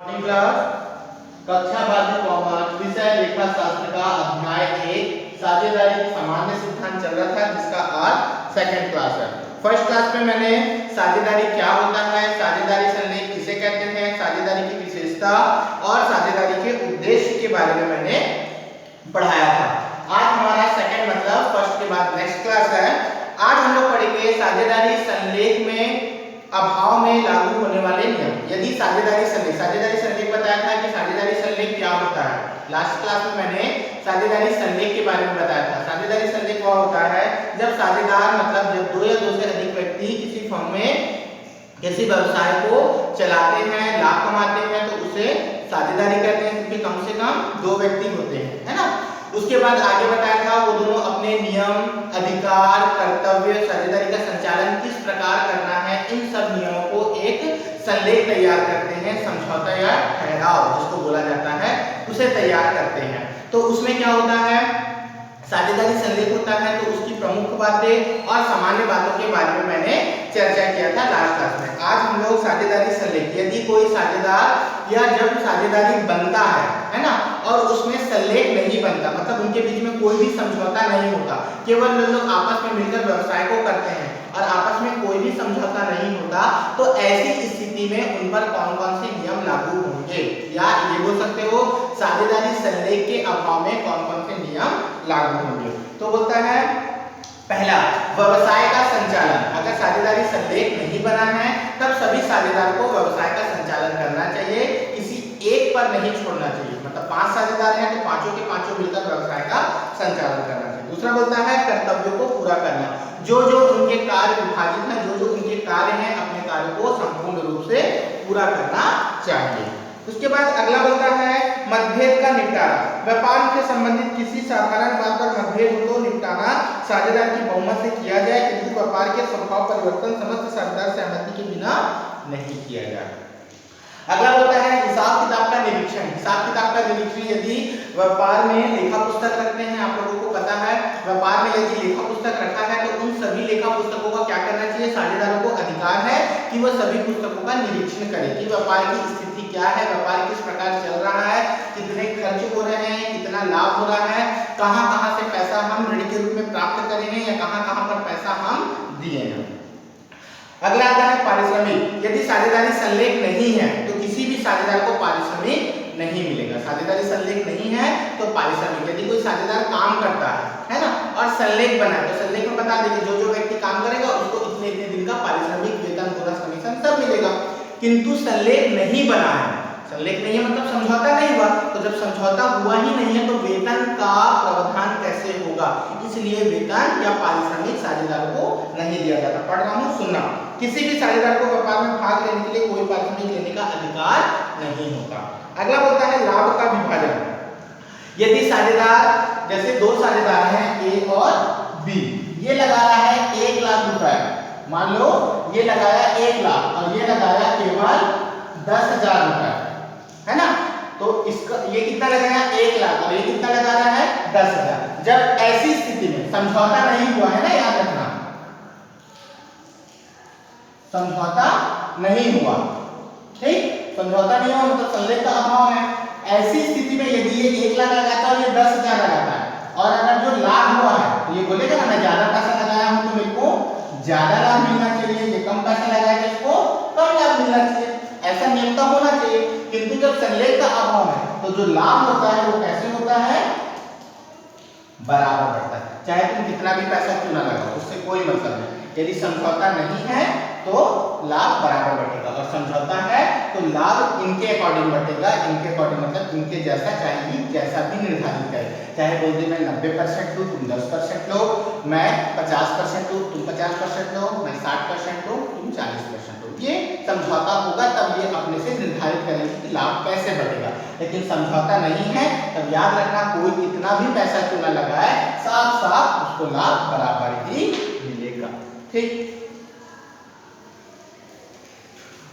Class कक्षा 12 commerce विषय लेखा शास्त्र का अध्याय 1 साझेदारी सामान्य सिद्धांत चल रहा था, जिसका आज सेकंड क्लास है। फर्स्ट क्लास में मैंने साझेदारी क्या होता है, साझेदारी संलेख किसे कहते हैं, साझेदारी की विशेषता और साझेदारी के उद्देश्य के बारे में मैंने पढ़ाया था। आज हमारा सेकंड मतलब फर्स्ट के बाद नेक्स्ट क्लास है। आज हम लोग पढ़ेंगे साझेदारी संलेख में अभाव में लागू होने वाले नियम। यदि साझेदारी संलेख बताया था कि साझेदारी संलेख क्या होता है। लास्ट क्लास में मैंने साझेदारी संलेख के बारे में बताया था। साझेदारी संलेख वह होता है जब साझेदार मतलब जब दो या दो से अधिक व्यक्ति किसी फर्म में किसी व्यवसाय को चलाते हैं, लाभ कमाते हैं, तो उसे साझेदारी कहते हैं, क्योंकि कम से कम दो व्यक्ति होते हैं, है ना। उसके बाद आगे बताया था वो दोनों अपने नियम, अधिकार, कर्तव्य, साझेदारी का संचालन किस प्रकार करना है, इन सब नियमों को एक संलेख तैयार करते हैं, समझौता या ठहराव जिसको बोला जाता है, उसे तैयार करते हैं। तो उसमें क्या होता है, साझेदारी संलेख होता है तो उसकी प्रमुख बातें और सामान्य बातों के बारे में मैंने चर्चा किया था लास्ट क्लास में। आज हम लोग साझेदारी संलेख, यदि कोई साझेदार या जब साझेदारी बनता है ना, और उसमें संलेख नहीं बनता, मतलब उनके बीच में कोई भी समझौता नहीं होता, केवल लोग आपस में मिलकर व्यवसाय को करते हैं और आपस में कोई भी समझौता नहीं होता, तो ऐसी स्थिति में उन पर कौन कौन से नियम लागू होंगे, या ये बोल सकते हो साझेदारी संलेख के अभाव में कौन कौन से नियम लागू होंगे। तो बोलता है पहला, व्यवसाय का संचालन। अगर साझेदारी संलेख नहीं बना है तब सभी साझेदार को व्यवसाय का संचालन करना चाहिए, किसी एक पर नहीं छोड़ना चाहिए। मतलब 5 साझेदार हैं तो पांचों के पांचों मिलकर व्यवसाय का संचालन करना चाहिए। दूसरा बोलता है कर्तव्यों को पूरा करना, जो जो उनके कार्य विभाजित हैं, जो जो उनके कार्य हैं, अपने कार्य को संपूर्ण रूप से पूरा करना चाहिए। उसके बाद अगला बोलता है मतभेद का निपटारा। व्यापार से संबंधित किसी साधारण बात पर मतभेद हो तो निपटाना साझेदार की बहुमत से किया जाए, किंतु व्यापार के स्वभाव परिवर्तन समस्त साझेदार सहमति के बिना नहीं किया जाए। अगला होता है हिसाब किताब का निरीक्षण। हिसाब किताब का निरीक्षण, यदि व्यापार में लेखा पुस्तक रखते हैं, आप लोगों को पता है व्यापार में यदि लेखा पुस्तक रखा है तो उन सभी लेखा पुस्तकों का क्या करना चाहिए, साझेदारों को अधिकार है कि वह सभी पुस्तकों का निरीक्षण करें कि व्यापार की स्थिति क्या है, व्यापार किस प्रकार चल रहा है, कितने खर्च हो रहे हैं, कितना लाभ हो रहा है, कहां-कहां से पैसा हम ऋण के रूप में प्राप्त करे हैं या कहां-कहां पर पैसा हम दिए हैं। अगला आता है पारिश्रमिक। यदि साझेदारी संलेख नहीं है तो किसी भी साझेदार को पारिश्रमिक नहीं मिलेगा। साझेदारी संलेख नहीं है तो पारिश्रमिक, यदि कोई साझेदार काम करता है ना, और संलेख बना है तो संलेख में बता देंगे जो जो व्यक्ति काम करेगा उसको इतने इतने दिन का पारिश्रमिक, वेतन, बोनस, कमीशन सब मिलेगा। किंतु संलेख नहीं बना है, संलेख नहीं है मतलब समझौता नहीं हुआ, तो जब समझौता हुआ ही नहीं है तो वेतन का प्रावधान कैसे होगा, इसलिए वेतन या पारिश्रमिक साझेदार को नहीं दिया जाता। पढ़ रहा हूं, सुनना। किसी भी साझेदार को व्यापार में भाग लेने के लिए कोई पारिश्रमिक लेने का अधिकार नहीं होता। अगला बोलता है लाभ का विभाजन। यदि साझेदार, जैसे दो साझेदार हैं ए और बी, ये लगा रहा है 1 लाख रुपए, मान लो ये लगाया 1 लाख और ये लगाया केवल 10,000 रुपए, है ना, तो इसका ये कितना लगाया 1 लाख और ये कितना लगा रहा है 10,000। जब ऐसी स्थिति में समझौता नहीं हुआ है ना, याद रखना समझौता नहीं हुआ, ठीक, समझौता नहीं हुआ मतलब संलेख का अभाव है। ऐसी स्थिति में यदि ये 1 लाख लगाता है और ये 10,000 लगाता है, और अगर जो लाभ हुआ है तो ये बोलेगा ना मैं ज्यादा पैसा लगाया हूं तो मेरे को ज्यादा लाभ मिलना चाहिए, ये कम पैसा लगाया तो इसको कम लाभ मिलना चाहिए, ऐसा नियम तो होना चाहिए। किंतु जब संलेख का अभाव है तो जो लाभ होता है वो कैसे होता है, बराबर बढ़ता है, चाहे तुम कितना भी पैसा क्यों ना लगाओ, उससे कोई मतलब नहीं। यदि समझौता नहीं है तो लाभ बराबर बढ़ेगा, और समझौता है तो लाभ इनके अकॉर्डिंग बढ़ेगा, इनके अकॉर्डिंग मतलब इनके जैसा, चाहे जैसा भी निर्धारित करे, चाहे बोल दे मैं 90% लूं तुम 10% लो, मैं 50% लूं तुम 50% लो, मैं 60% लूं तुम 40% लो, ये समझौता होगा तब ये अपने से निर्धारित करेंगे कि लाभ कैसे बढ़ेगा। लेकिन समझौता नहीं है तब याद रखना कोई कितना भी पैसा क्यों ना लगाए, साफ साफ उसको लाभ बराबर ही मिलेगा, ठीक।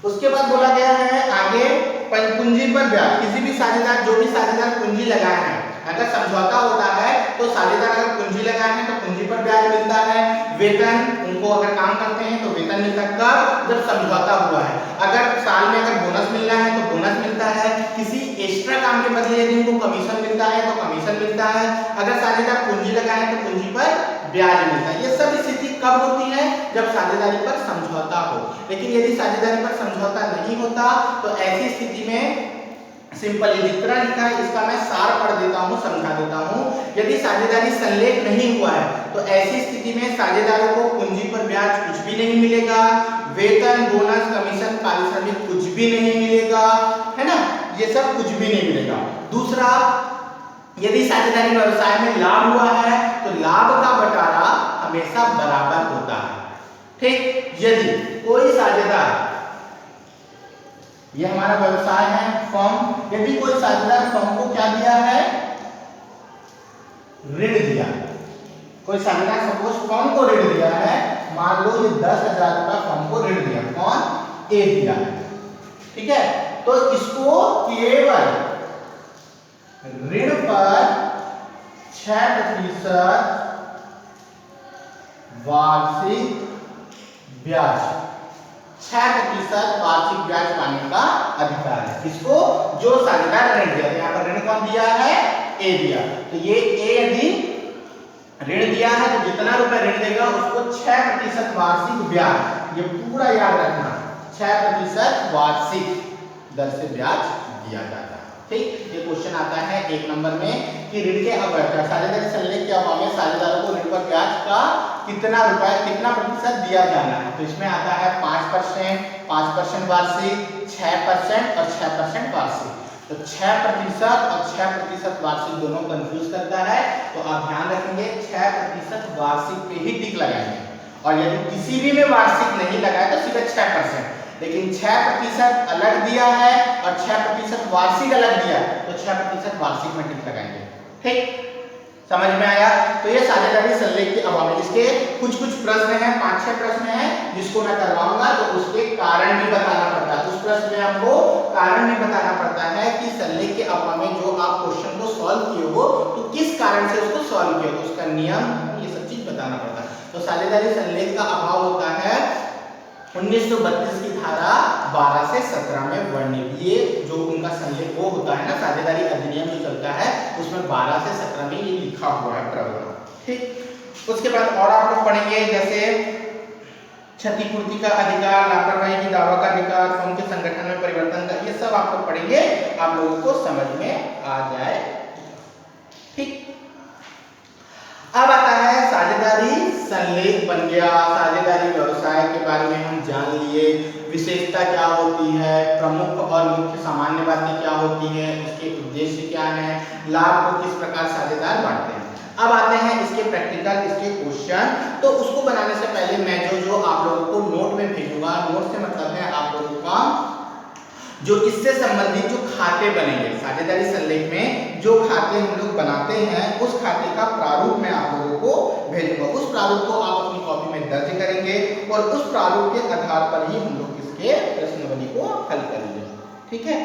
उसके बाद बोला गया है आगे पूंजी पर ब्याज। किसी भी साझेदार, जो भी साझेदार पूंजी लगाए हैं, अगर समझौता होता है तो साझेदार अगर पूंजी लगाए हैं तो पूंजी पर ब्याज मिलता है। वेतन, उनको अगर काम करते हैं तो वेतन मिलता है, कब, जब समझौता हुआ है। अगर साल में अगर बोनस मिलना है तो बोनस मिलता है, समझिए यदि उनको कमीशन मिलता है तो कमीशन मिलता है, अगर साझेदार पूंजी लगाए तो पूंजी पर ब्याज मिलता है। ये सब स्थिति कब होती है? जब साझेदारी पर समझौता हो। लेकिन यदि साझेदारी पर समझौता नहीं होता तो ऐसी स्थिति में सिंपल ये जितना लिखा है इसका मैं सार पढ़ देता हूँ, समझा देता हूँ। यदि साझेदारी संलेख नहीं हुआ है तो ऐसी स्थिति में साझेदारों को पूंजी पर ब्याज कुछ भी नहीं मिलेगा, वेतन, बोनस, कमीशन, पारिश्रमिक कुछ भी नहीं मिलेगा, है ना, ये सब कुछ भी नहीं मिलेगा। दूसरा, यदि साझेदारी व्यवसाय में लाभ हुआ है तो लाभ का बंटवारा हमेशा बराबर होता है। ठीक, यदि कोई साझेदार, ये हमारा व्यवसाय है फर्म, यदि कोई साझेदार फर्म को क्या दिया है? ऋण दिया। कोई साझेदार सपोज फर्म को ऋण दिया है, मान लो ये 10,000 रुपया फर्म को ऋण दिया, कौन? ए दिया है, ठीक है, तो इसको केवल ऋण पर 6% वार्षिक ब्याज, 6% वार्षिक ब्याज पाने का अधिकार है। किसको? जो साझेदार ऋण दिया। यहाँ पर ऋण कौन दिया है? ए दिया। तो ये ए यदि ऋण दिया है तो जितना रुपए ऋण देगा उसको 6% वार्षिक ब्याज, ये पूरा याद रखना, 6% वार्षिक दर से ब्याज दिया जाता है। ठीक, ये क्वेश्चन आता है 1 नंबर में कि ऋण के अवधि साझेदारी संलेख के अभाव में साझेदारों को ऋण पर ब्याज का कितना प्रतिशत दिया जाना है। तो इसमें आता है 5%, 5% वार्षिक, 6% और 6% वार्षिक। तो 6% और 6% वार्षिक दोनों कंफ्यूज करता है, तो आप ध्यान रखेंगे 6% वार्षिक पे ही टिक लगाएंगे, और यदि किसी भी में वार्षिक नहीं लगाए तो सीधे 6%, लेकिन 6% अलग दिया है और 6% वार्षिक अलग दिया तो 6% वार्षिक में टिक लगाएंगे। ठीक, समझ में आया? तो ये साझेदारी संलेख के अभाव में इसके कुछ प्रश्न हैं, 5-6 प्रश्न हैं जिसको मैं करवाऊंगा, तो उसके कारण भी बताना पड़ता है। उस प्रश्न में हमको कारण भी बताना पड़ता है कि संलेख के अभाव में जो आप क्वेश्चन को सॉल्व किए हो तो किस कारण से उसको सॉल्व किया, तो उसका नियम, ये सब चीज बताना पड़ता है। तो साझेदारी संलेख का अभाव होता है 1932 की धारा 12 से 17 में वर्णित, ये जो उनका संलेख वो होता है ना, साझेदारी अधिनियम जो चलता है उसमें 12 से 17 में ये लिखा हुआ है प्रावधान। ठीक, उसके बाद और आप लोग पढ़ेंगे जैसे क्षतिपूर्ति का अधिकार, लापरवाही की दावा का अधिकार, फर्म के संगठन में परिवर्तन का, ये सब आप लोग पढ़ेंगे, आप लोगों को समझ में आ जाए। ठीक, अब आता है साझेदारी संलेख बन गया, साझेदारी व्यवसाय के बारे में हम जान लिए, विशेषता क्या होती है, प्रमुख और मुख्य सामान्य बातें क्या होती है, उसके उद्देश्य क्या है, लाभ को किस प्रकार साझेदार बांटते हैं। अब आते हैं इसके प्रैक्टिकल, इसके क्वेश्चन। तो उसको बनाने से पहले मैं जो आप लोगों को नोट में भेजूंगा, नोट से मतलब है आप लोगों का जो इससे संबंधित जो खाते बनेंगे साझेदारी संलेख में, जो खाते हम लोग बनाते हैं उस खाते का प्रारूप मैं आप लोगों को भेजूंगा। उस प्रारूप को आप अपनी कॉपी में दर्ज करेंगे और उस प्रारूप के आधार पर ही हम लोग इसके प्रश्नावली को हल करेंगे। ठीक है,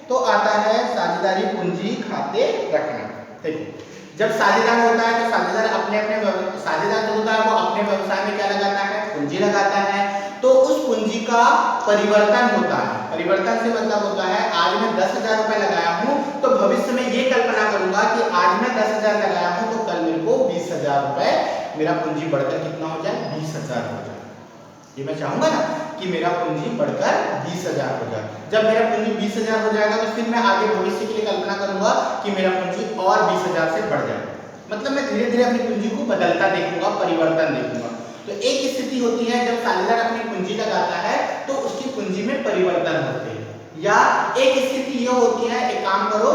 तो आता है साझेदारी पूंजी खाते रखना। देखिए, जब साझेदार होता है तो साझेदार साझेदार जो होता है वो अपने व्यवसाय में क्या लगाता है? पूंजी लगाता है। तो उस पूंजी का परिवर्तन होता है। परिवर्तन से मतलब होता है आज मैं 10,000 रुपए लगाया हूं तो भविष्य में ये कल्पना करूंगा कि आज मैं 10,000 लगाया हूं तो कल मेरे को 20,000 रुपए, मेरा पूंजी बढ़कर कितना हो जाए? 20,000 हो जाए। ये मैं चाहूंगा ना कि मेरा पूंजी बढ़कर 20,000 हो जाए। जब मेरा पूंजी 20,000 हो जाएगा तो फिर मैं आगे भविष्य के लिए कल्पना करूंगा कि मेरा पूंजी और 20,000 से बढ़ जाए। मतलब मैं धीरे धीरे अपनी पूंजी को बदलता देखूंगा, परिवर्तन देखूंगा। तो एक स्थिति होती है जब साझेदार अपनी पूंजी लगाता है तो उसकी पूंजी में परिवर्तन होते हैं, या एक स्थिति ये होती है, एक काम करो,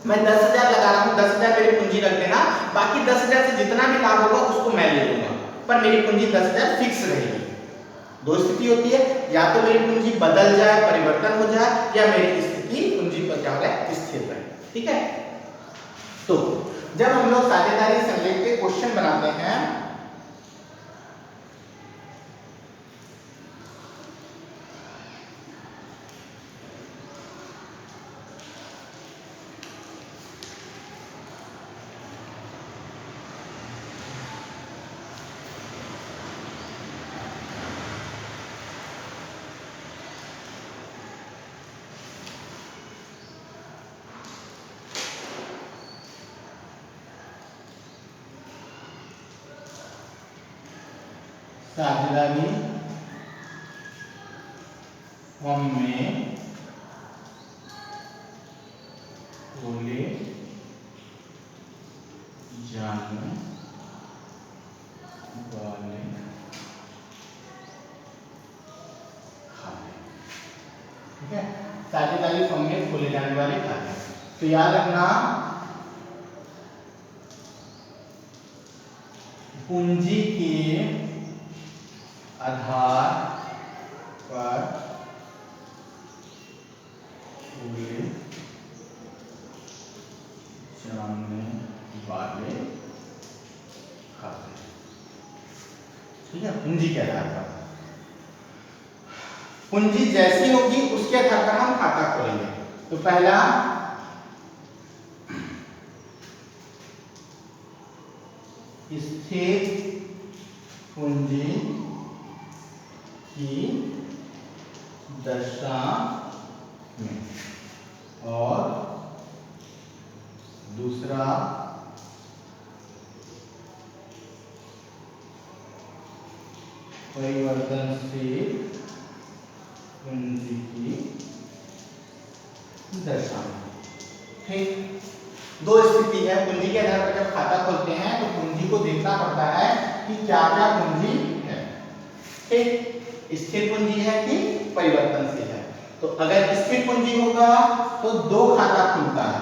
मैं 10,000 लगा रहा हूँ, 10,000 मेरी पूंजी रख देना, बाकी 10,000 से जितना भी लाभ होगा उसको मैं ले लूंगा, पर मेरी पूंजी 10,000 फिक्स रहेगी। दो स्थिति होती है, या तो मेरी पूंजी बदल जाए, परिवर्तन हो जाए, या मेरी स्थिति पूंजी पर क्या हो रहा स्थिर रहे। ठीक है, तो जब हम लोग साझेदारी संलेख के क्वेश्चन बनाते हैं साझेदारी फॉर्म में खोले जाने वाले खाते, ठीक है। साझेदारी फॉर्म में खोले जाने वाले खाते, तो याद रखना पूंजी के आधार पर खोले जाने वाले खाते, ठीक है। पूंजी के आधार पर, पूंजी जैसी होगी उसके आधार पर हम खाता खोलेंगे। तो पहला स्थिर पूंजी की दशा में और दूसरा परिवर्तनशील पूंजी की दशा में, ठीक। दो स्थिति है, पूंजी के आधार पर जब खाता खोलते हैं तो पूंजी को देखना पड़ता है कि क्या क्या पूंजी है, ठीक। स्थिर पूंजी है कि परिवर्तनशील है। तो अगर स्थिर पूंजी होगा तो दो खाता खुलता है,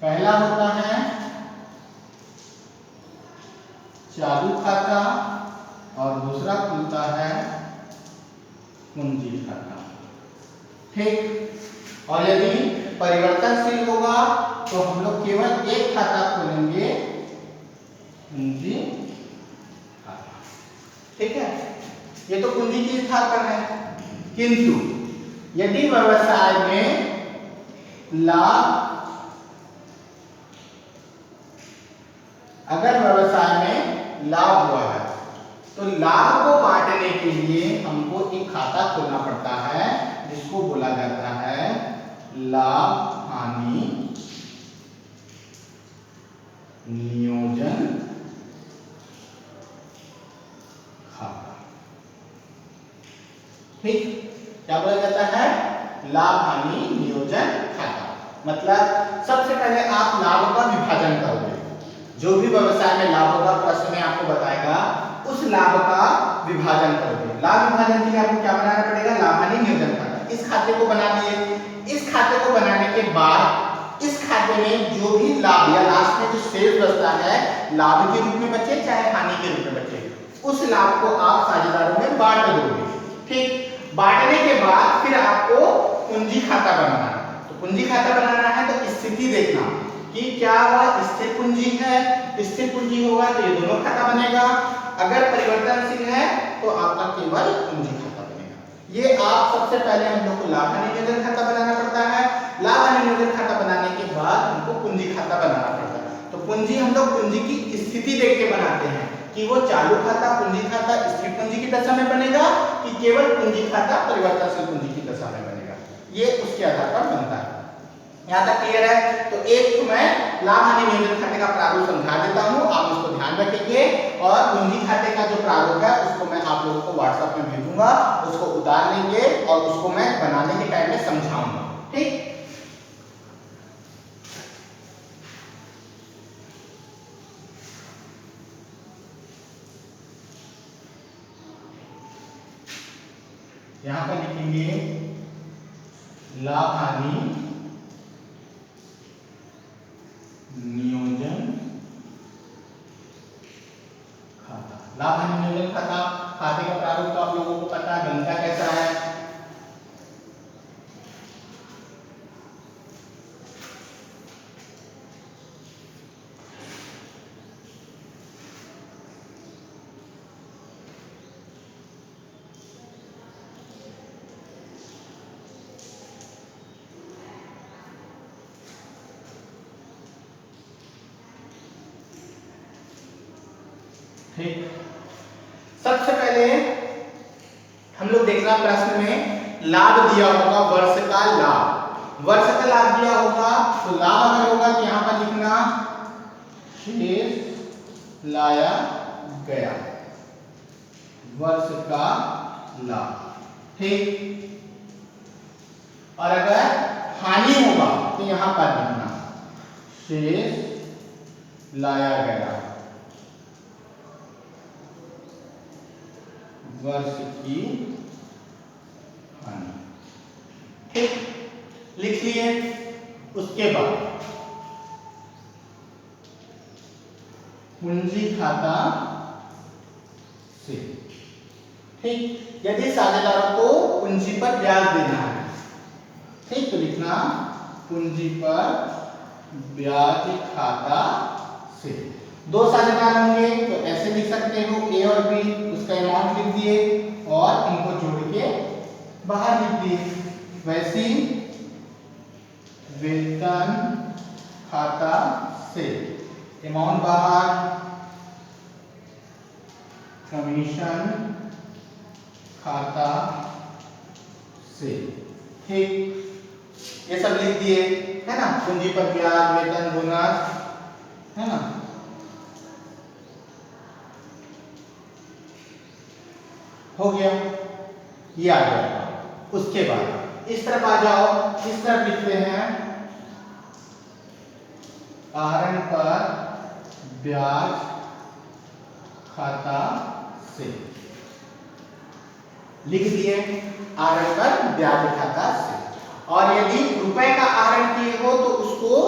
पहला होता है चालू खाता और दूसरा खुलता है पूंजी खाता, ठीक। और यदि परिवर्तनशील होगा तो हम लोग केवल एक खाता खोलेंगे, पूंजी खाता, ठीक है। ये तो पूंजी के आधार पर है। किंतु यदि व्यवसाय में लाभ, अगर व्यवसाय में लाभ हुआ है तो लाभ को बांटने के लिए हमको एक खाता खोलना पड़ता है जिसको बोला जाता है लाभ हानि नियोजन खाता, ठीक। क्या बोला जाता है? लाभ हानि नियोजन खाता। मतलब सबसे पहले आप लाभ का विभाजन करोगे, जो भी व्यवसाय में लाभ होगा प्रश्न में आपको बताएगा, उस लाभ का विभाजन करोगे। लाभ विभाजन के लिए आपको क्या बनाना पड़ेगा? लाभ हानि नियोजन खाता। इस खाते को बना दिए। इस खाते को बनाने के बाद इस खाते में जो भी लाभ या लास्ट में जो शेष बचता है, लाभ के रूप में बचे चाहे हानि के रूप में बचे, उस लाभ को आप साझेदारों में बांट दोगे, ठीक। बांटने के बाद फिर आपको पूंजी खाता बनाना है। तो पूंजी खाता बनाना है तो स्थिति देखना कि क्या वह स्थिर पूंजी है। स्थिर पूंजी होगा तो ये दोनों खाता बनेगा, अगर परिवर्तनशील है तो आपका केवल पूंजी खाता बनेगा। ये आप सबसे पहले हम लोग को लाभ हानि नियोजन खाता बनाना पड़ता है। लाभ हानि नियोजन खाता बनाने के बाद हमको पूंजी खाता बनाना पड़ता है। तो पूंजी हम लोग पूंजी की स्थिति देख के बनाते हैं कि वो चालू खाता, पूंजी खाता स्थिर पूंजी की दशा में बनेगा कि केवल पूंजी खाता परिवर्तनशील पूंजी की दशा में बनेगा। ये उसके आधार पर बनता है। यहाँ तक क्लियर है? तो एक तो मैं लाभ हानि नियोजन खाते का प्रारूप समझा देता हूँ, आप उसको ध्यान रखेंगे। और पूंजी खाते का जो प्रारूप है उसको मैं आप लोगों को व्हाट्सएप में भेजूंगा, उसको उतार लेंगे और उसको मैं बनाने के टाइम में समझाऊंगा, ठीक। यहाँ पर लिखेंगे लाभ हानि नियोजन खाता। लाभ हानि नियोजन खाता, खाते का प्रारूप तो आप लोगों को पता है, बनता कैसा है। ठीक, सबसे पहले हम लोग देखना प्रश्न में लाभ दिया होगा, वर्ष का लाभ, वर्ष का लाभ दिया होगा तो लाभ अगर होगा तो यहाँ पर लिखना शेष लाया गया, वर्ष का लाभ। ठीक। और अगर हानि होगा तो यहां पर लिखना शेष लाया गया, वर्ष की हानि। ठीक, लिख लिए। उसके बाद पूंजी खाता से। ठीक, यदि साझेदारों को पूंजी पर ब्याज देना है, ठीक, तो लिखना पूंजी पर ब्याज खाता से। दो साझेदार होंगे तो ऐसे लिख सकते हो ए और बी, उसका अमाउंट लिख दिए और इनको जोड़ के बाहर लिख दिए। वैसे वेतन खाता से अमाउंट बाहर, कमीशन खाता से। ठीक, ये सब लिख दिए है ना। पूंजी पर ब्याज, वेतन, बोनस, है ना। हो गया, ये आ गया। उसके बाद इस तरफ आ जाओ, इस तरफ लिखते हैं आहरण पर ब्याज खाता से। लिख दिए आहरण पर ब्याज खाता से। और यदि रुपए का आहरण किए हो तो उसको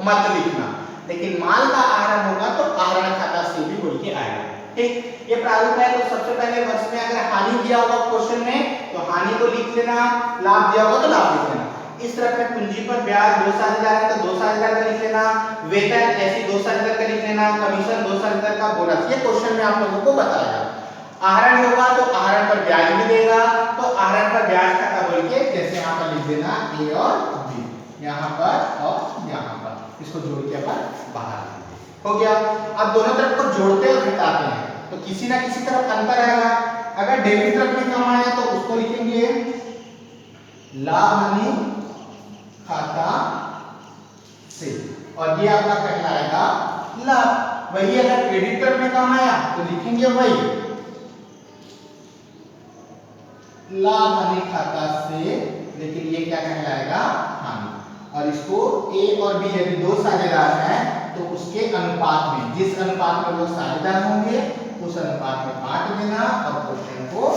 मत लिखना, लेकिन माल का आहरण होगा तो आहरण खाता से भी बोल के आएगा। ठीक, ये प्रारूप है। तो सबसे पहले वर्ष में अगर हानि दिया होगा क्वेश्चन में तो हानि को लिख लेना, लाभ दिया होगा तो लाभ लिख लेना। इस तरफ में पूंजी पर ब्याज, दो साझेदार है तो दो साझेदार का लिख लेना, वेतन ऐसी दो साझेदार का लिख लेना, कमीशन दो साझेदार का, बोनस। ये क्वेश्चन में आप लोगों को बताया। आहरण होगा तो आहरण पर ब्याज भी देगा, तो आहरण पर ब्याज खाता बोल के जैसे यहाँ पर लिख देना ए और बी, यहाँ पर और यहाँ पर, इसको जोड़ के अपन बाहर लिख देंगे। हो गया। अब दोनों तरफ को जोड़ते और घटाते हैं तो किसी ना किसी तरफ अंतर आएगा। अगर डेबिट तरफ में कमाया तो उसको लिखेंगे लाभ हानि खाता से, और ये आपका कहलाएगा लाभ। वही अगर क्रेडिट तरफ में कमाया तो लिखेंगे वही लाभ हानि खाता से, लेकिन ये क्या कहलाएगा हानि। और इसको ए और बी यदि दो साझेदार हैं तो उसके अनुपात में, जिस अनुपात में वो साझेदार होंगे उस अनुपात में बांट देना और क्वेश्चन को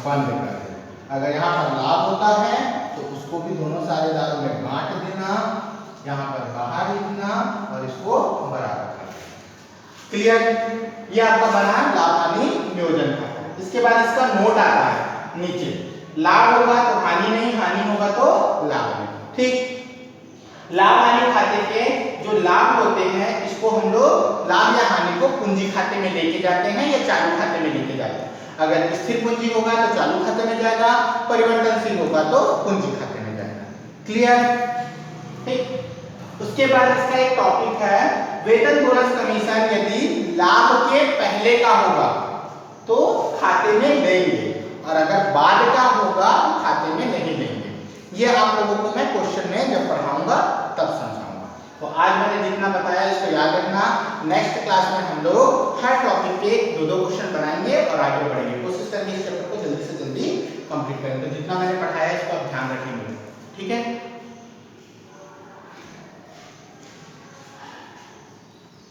बंद कर देना। अगर यहाँ पर लाभ होता है तो उसको भी दोनों साझेदारों में बांट देना, यहाँ पर बाहर लिखना और इसको बराबर कर देना। क्लियर? ये आपका बना लाभ हानि नियोजन खाता। इसके बाद इसका नोट आता है नीचे, लाभ होगा तो हानि नहीं, हानि होगा तो लाभ नहीं। ठीक, लाभ हानि खाते के जो लाभ होते हैं इसको हम लोग लाभ या हानि को पूंजी खाते में लेके जाते हैं या चालू खाते में लेके जाते हैं। अगर स्थिर पूंजी होगा तो चालू खाते में जाएगा, परिवर्तनशील होगा तो पूंजी खाते में जाएगा। क्लियर? ठीक, उसके बाद इसका एक टॉपिक है वेतन, बोनस, कमीशन यदि लाभ के पहले का होगा तो खाते में लेंगे और अगर बाद का होगा तो खाते में नहीं लेंगे। ये आप लोगों को मैं क्वेश्चन में जब पढ़ाऊंगा तब समझाऊंगा। तो आज मैंने जितना बताया इसको याद रखना। नेक्स्ट क्लास में हम लोग हर टॉपिक के दो क्वेश्चन बनाएंगे और आगे बढ़ेंगे। कोशिश करेंगे इस चैप्टर को जल्दी से जल्दी कंप्लीट करें। तो जितना मैंने पढ़ाया इसको आप ध्यान रखेंगे। ठीक है।